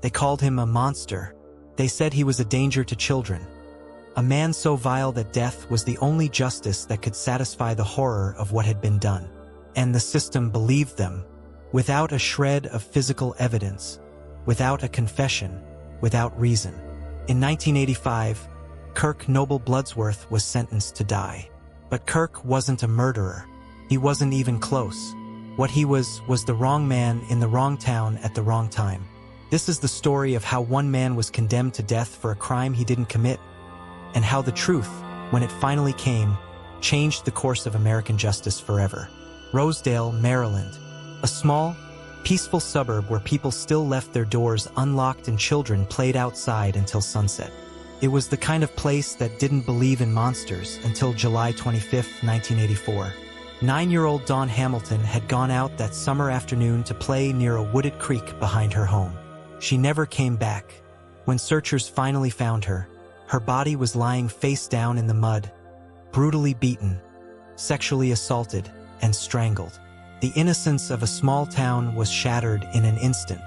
They called him a monster. They said he was a danger to children. A man so vile that death was the only justice that could satisfy the horror of what had been done. And the system believed them, without a shred of physical evidence, without a confession, without reason. In 1985, Kirk Bloodsworth was sentenced to die. But Kirk wasn't a murderer. He wasn't even close. What he was the wrong man in the wrong town at the wrong time. This is the story of how one man was condemned to death for a crime he didn't commit, and how the truth, when it finally came, changed the course of American justice forever. Rosedale, Maryland, a small, peaceful suburb where people still left their doors unlocked and children played outside until sunset. It was the kind of place that didn't believe in monsters until July 25, 1984. 9-year-old Dawn Hamilton had gone out that summer afternoon to play near a wooded creek behind her home. She never came back. When searchers finally found her, her body was lying face down in the mud, brutally beaten, sexually assaulted, and strangled. The innocence of a small town was shattered in an instant.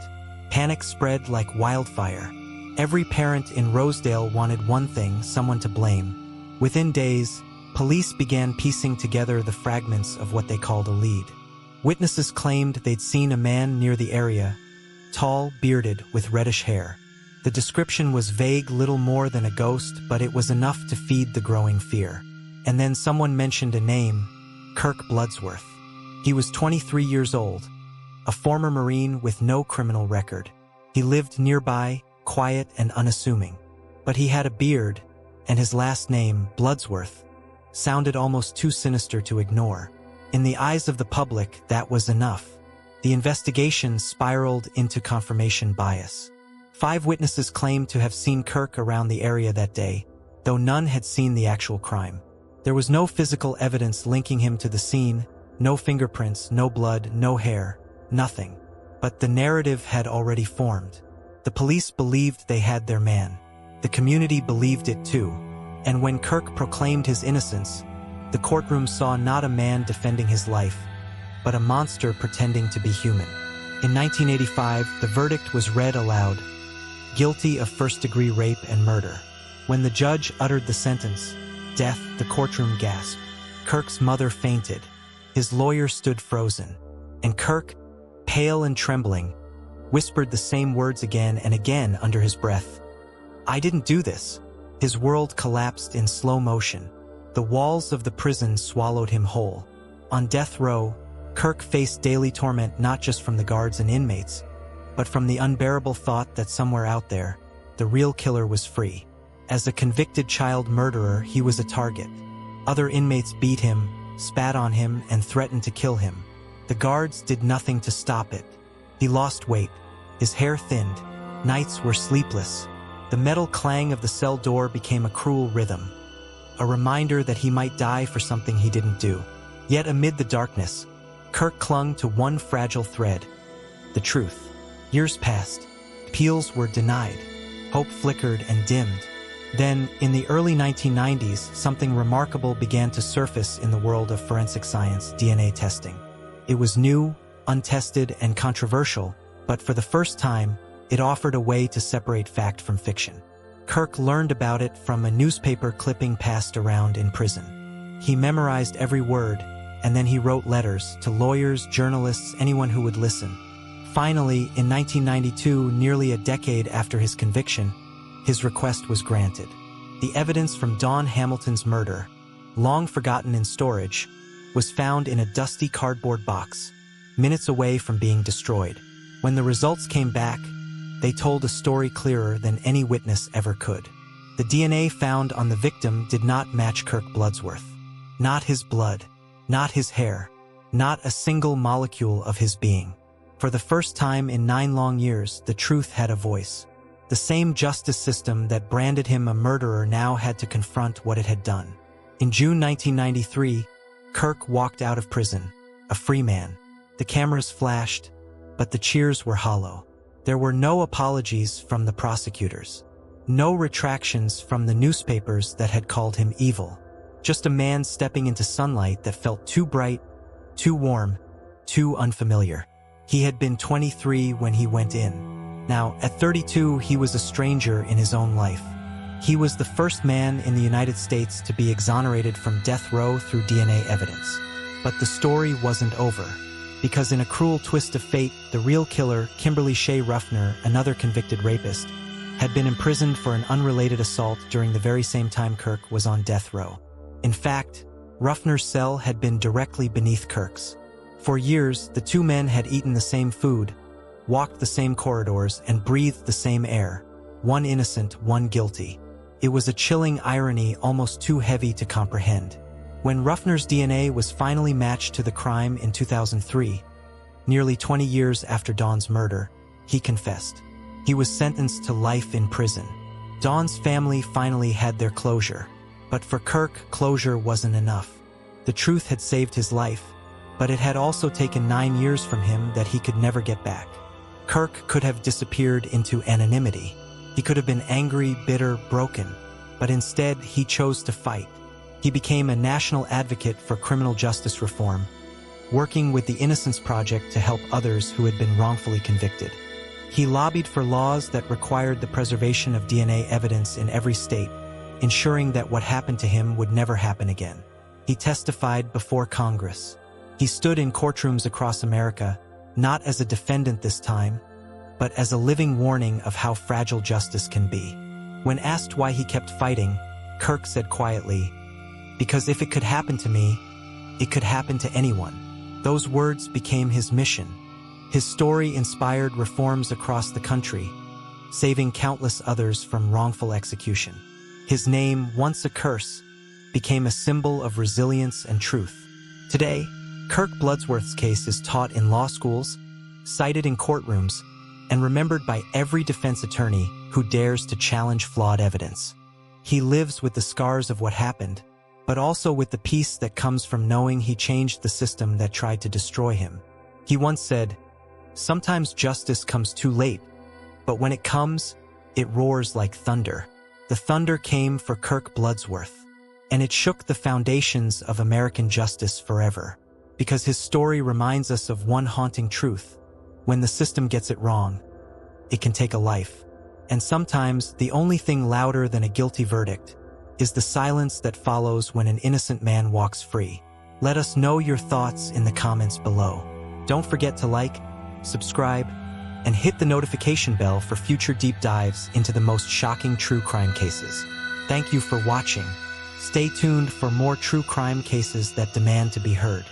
Panic spread like wildfire. Every parent in Rosedale wanted one thing: someone to blame. Within days, police began piecing together the fragments of what they called a lead. Witnesses claimed they'd seen a man near the area, tall, bearded, with reddish hair. The description was vague, little more than a ghost, but it was enough to feed the growing fear. And then someone mentioned a name: Kirk Bloodsworth. He was 23 years old, a former Marine with no criminal record. He lived nearby, quiet and unassuming. But he had a beard, and his last name, Bloodsworth, sounded almost too sinister to ignore. In the eyes of the public, that was enough. The investigation spiraled into confirmation bias. 5 witnesses claimed to have seen Kirk around the area that day, though none had seen the actual crime. There was no physical evidence linking him to the scene, no fingerprints, no blood, no hair, nothing. But the narrative had already formed. The police believed they had their man. The community believed it too. And when Kirk proclaimed his innocence, the courtroom saw not a man defending his life, but a monster pretending to be human. In 1985, the verdict was read aloud: guilty of first-degree rape and murder. When the judge uttered the sentence, death, the courtroom gasped. Kirk's mother fainted. His lawyer stood frozen. And Kirk, pale and trembling, whispered the same words again and again under his breath. "I didn't do this." His world collapsed in slow motion. The walls of the prison swallowed him whole. On death row, Kirk faced daily torment not just from the guards and inmates, but from the unbearable thought that somewhere out there, the real killer was free. As a convicted child murderer, he was a target. Other inmates beat him, spat on him, and threatened to kill him. The guards did nothing to stop it. He lost weight. His hair thinned. Nights were sleepless. The metal clang of the cell door became a cruel rhythm, a reminder that he might die for something he didn't do. Yet amid the darkness, Kirk clung to one fragile thread: the truth. Years passed. Appeals were denied. Hope flickered and dimmed. Then, in the early 1990s, something remarkable began to surface in the world of forensic science: DNA testing. It was new, untested, and controversial, but for the first time, it offered a way to separate fact from fiction. Kirk learned about it from a newspaper clipping passed around in prison. He memorized every word, and then he wrote letters to lawyers, journalists, anyone who would listen. Finally, in 1992, nearly a decade after his conviction, his request was granted. The evidence from Dawn Hamilton's murder, long forgotten in storage, was found in a dusty cardboard box, minutes away from being destroyed. When the results came back, they told a story clearer than any witness ever could. The DNA found on the victim did not match Kirk Bloodsworth. Not his blood, not his hair, not a single molecule of his being. For the first time in 9 long years, the truth had a voice. The same justice system that branded him a murderer now had to confront what it had done. In June 1993, Kirk walked out of prison, a free man. The cameras flashed, but the cheers were hollow. There were no apologies from the prosecutors, no retractions from the newspapers that had called him evil. Just a man stepping into sunlight that felt too bright, too warm, too unfamiliar. He had been 23 when he went in. Now, at 32, he was a stranger in his own life. He was the first man in the United States to be exonerated from death row through DNA evidence. But the story wasn't over, because in a cruel twist of fate, the real killer, Kimberly Shea Ruffner, another convicted rapist, had been imprisoned for an unrelated assault during the very same time Kirk was on death row. In fact, Ruffner's cell had been directly beneath Kirk's. For years, the two men had eaten the same food, walked the same corridors, and breathed the same air. One innocent, one guilty. It was a chilling irony almost too heavy to comprehend. When Ruffner's DNA was finally matched to the crime in 2003, nearly 20 years after Dawn's murder, he confessed. He was sentenced to life in prison. Dawn's family finally had their closure. But for Kirk, closure wasn't enough. The truth had saved his life, but it had also taken 9 years from him that he could never get back. Kirk could have disappeared into anonymity. He could have been angry, bitter, broken, but instead he chose to fight. He became a national advocate for criminal justice reform, working with the Innocence Project to help others who had been wrongfully convicted. He lobbied for laws that required the preservation of DNA evidence in every state, ensuring that what happened to him would never happen again. He testified before Congress. He stood in courtrooms across America, not as a defendant this time, but as a living warning of how fragile justice can be. When asked why he kept fighting, Kirk said quietly, "Because if it could happen to me, it could happen to anyone." Those words became his mission. His story inspired reforms across the country, saving countless others from wrongful execution. His name, once a curse, became a symbol of resilience and truth. Today, Kirk Bloodsworth's case is taught in law schools, cited in courtrooms, and remembered by every defense attorney who dares to challenge flawed evidence. He lives with the scars of what happened, but also with the peace that comes from knowing he changed the system that tried to destroy him. He once said, "Sometimes justice comes too late, but when it comes, it roars like thunder." The thunder came for Kirk Bloodsworth, and it shook the foundations of American justice forever. Because his story reminds us of one haunting truth: when the system gets it wrong, it can take a life. And sometimes the only thing louder than a guilty verdict is the silence that follows when an innocent man walks free. Let us know your thoughts in the comments below. Don't forget to like, subscribe, and hit the notification bell for future deep dives into the most shocking true crime cases. Thank you for watching. Stay tuned for more true crime cases that demand to be heard.